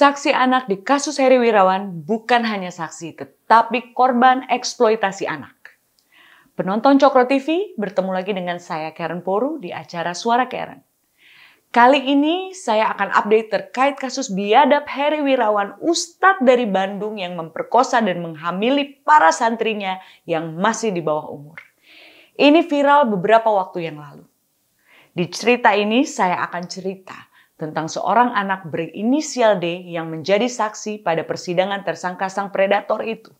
Saksi anak di kasus Heri Wirawan bukan hanya saksi, tetapi korban eksploitasi anak. Penonton Cokro TV, bertemu lagi dengan saya Karen Poru di acara Suara Karen. Kali ini saya akan update terkait kasus biadab Heri Wirawan, Ustadz dari Bandung yang memperkosa dan menghamili para santrinya yang masih di bawah umur. Ini viral beberapa waktu yang lalu. Di cerita ini saya akan cerita tentang seorang anak berinisial D yang menjadi saksi pada persidangan tersangka sang predator itu.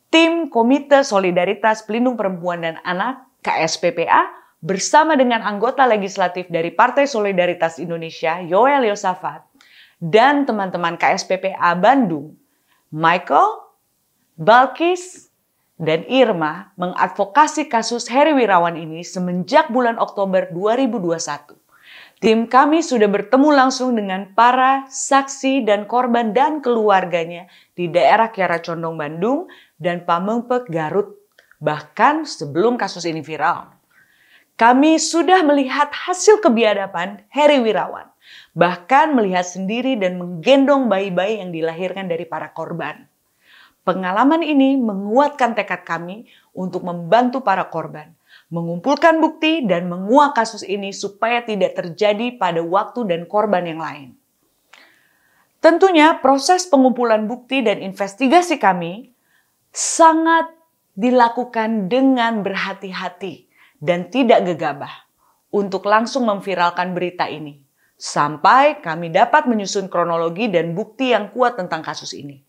Tim Komite Solidaritas Pelindung Perempuan dan Anak (KSPPA) bersama dengan anggota legislatif dari Partai Solidaritas Indonesia, Yoel Yosafat, dan teman-teman KSPPA Bandung, Michael, Balkis, dan Irma mengadvokasi kasus Heri Wirawan ini semenjak bulan Oktober 2021. Tim kami sudah bertemu langsung dengan para saksi dan korban dan keluarganya di daerah Kiara Condong, Bandung, dan Pamengpeuk, Garut, bahkan sebelum kasus ini viral. Kami sudah melihat hasil kebiadaban Heri Wirawan, bahkan melihat sendiri dan menggendong bayi-bayi yang dilahirkan dari para korban. Pengalaman ini menguatkan tekad kami untuk membantu para korban, mengumpulkan bukti dan menguak kasus ini supaya tidak terjadi pada waktu dan korban yang lain. Tentunya proses pengumpulan bukti dan investigasi kami sangat dilakukan dengan berhati-hati dan tidak gegabah untuk langsung memviralkan berita ini, sampai kami dapat menyusun kronologi dan bukti yang kuat tentang kasus ini.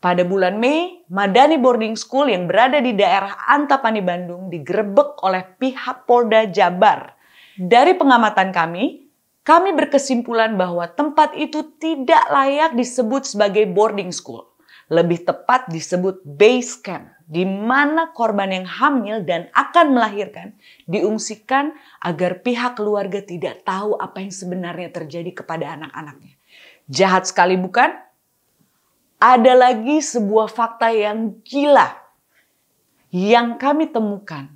Pada bulan Mei, Madani Boarding School yang berada di daerah Antapani, Bandung digerebek oleh pihak Polda Jabar. Dari pengamatan kami berkesimpulan bahwa tempat itu tidak layak disebut sebagai boarding school. Lebih tepat disebut base camp, di mana korban yang hamil dan akan melahirkan diungsikan agar pihak keluarga tidak tahu apa yang sebenarnya terjadi kepada anak-anaknya. Jahat sekali bukan? Ada lagi sebuah fakta yang gila yang kami temukan.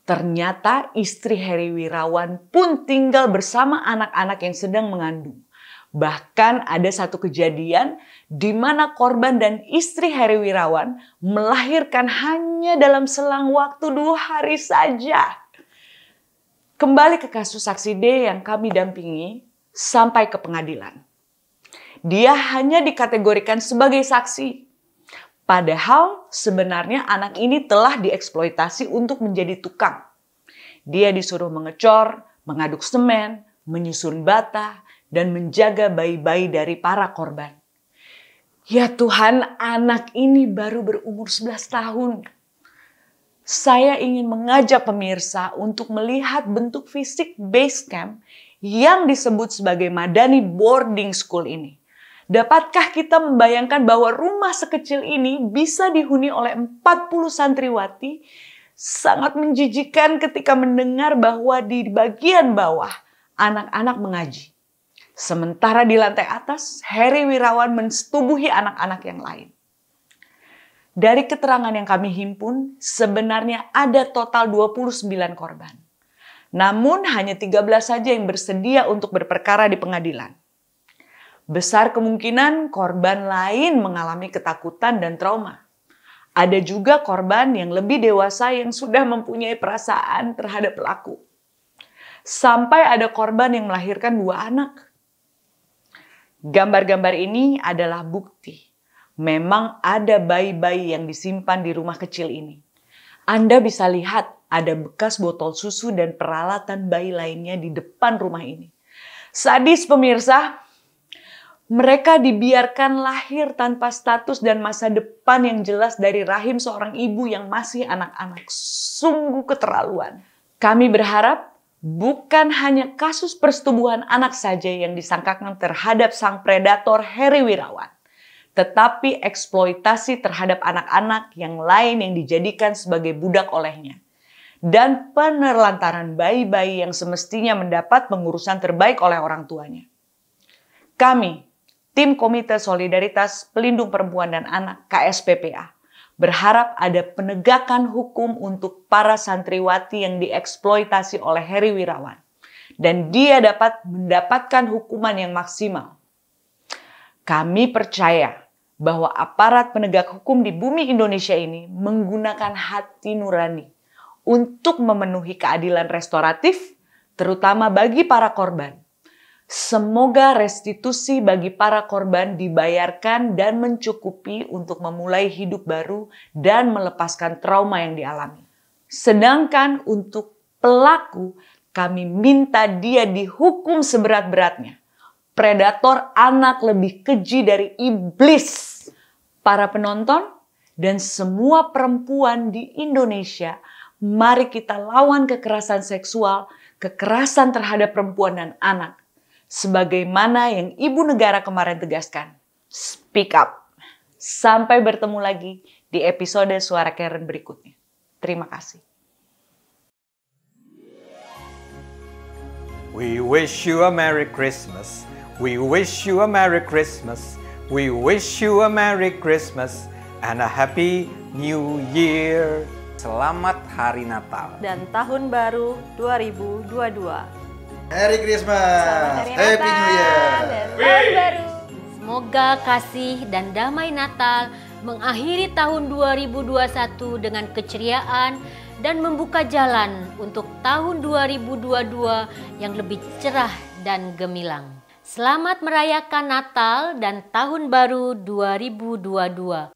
Ternyata istri Heri Wirawan pun tinggal bersama anak-anak yang sedang mengandung. Bahkan ada satu kejadian di mana korban dan istri Heri Wirawan melahirkan hanya dalam selang waktu 2 hari saja. Kembali ke kasus saksi D yang kami dampingi sampai ke pengadilan. Dia hanya dikategorikan sebagai saksi. Padahal sebenarnya anak ini telah dieksploitasi untuk menjadi tukang. Dia disuruh mengecor, mengaduk semen, menyusun bata, dan menjaga bayi-bayi dari para korban. Ya Tuhan, anak ini baru berumur 11 tahun. Saya ingin mengajak pemirsa untuk melihat bentuk fisik base camp yang disebut sebagai Madani Boarding School ini. Dapatkah kita membayangkan bahwa rumah sekecil ini bisa dihuni oleh 40 santriwati? Sangat menjijikan ketika mendengar bahwa di bagian bawah anak-anak mengaji. Sementara di lantai atas, Heri Wirawan mensetubuhi anak-anak yang lain. Dari keterangan yang kami himpun, sebenarnya ada total 29 korban. Namun hanya 13 saja yang bersedia untuk berperkara di pengadilan. Besar kemungkinan korban lain mengalami ketakutan dan trauma. Ada juga korban yang lebih dewasa yang sudah mempunyai perasaan terhadap pelaku. Sampai ada korban yang melahirkan 2 anak. Gambar-gambar ini adalah bukti. Memang ada bayi-bayi yang disimpan di rumah kecil ini. Anda bisa lihat ada bekas botol susu dan peralatan bayi lainnya di depan rumah ini. Sadis pemirsa. Mereka dibiarkan lahir tanpa status dan masa depan yang jelas dari rahim seorang ibu yang masih anak-anak. Sungguh keterlaluan. Kami berharap bukan hanya kasus persetubuhan anak saja yang disangkakan terhadap sang predator Heri Wirawan, tetapi eksploitasi terhadap anak-anak yang lain yang dijadikan sebagai budak olehnya. Dan penelantaran bayi-bayi yang semestinya mendapat pengurusan terbaik oleh orang tuanya. Kami, Tim Komite Solidaritas Pelindung Perempuan dan Anak (KSPPA) berharap ada penegakan hukum untuk para santriwati yang dieksploitasi oleh Heri Wirawan dan dia dapat mendapatkan hukuman yang maksimal. Kami percaya bahwa aparat penegak hukum di bumi Indonesia ini menggunakan hati nurani untuk memenuhi keadilan restoratif, terutama bagi para korban. Semoga restitusi bagi para korban dibayarkan dan mencukupi untuk memulai hidup baru dan melepaskan trauma yang dialami. Sedangkan untuk pelaku, kami minta dia dihukum seberat-beratnya. Predator anak lebih keji dari iblis. Para penonton dan semua perempuan di Indonesia, mari kita lawan kekerasan seksual, kekerasan terhadap perempuan dan anak. Sebagaimana yang Ibu Negara kemarin tegaskan, speak up. Sampai bertemu lagi di episode Suara Karen berikutnya. Terima kasih. We wish you a Merry Christmas. We wish you a Merry Christmas. We wish you a Merry Christmas and a Happy New Year. Selamat Hari Natal dan Tahun Baru 2022. Merry Christmas, Happy New Year. Dan Tahun Baru. Semoga kasih dan damai Natal mengakhiri tahun 2021 dengan keceriaan dan membuka jalan untuk tahun 2022 yang lebih cerah dan gemilang. Selamat merayakan Natal dan Tahun Baru 2022.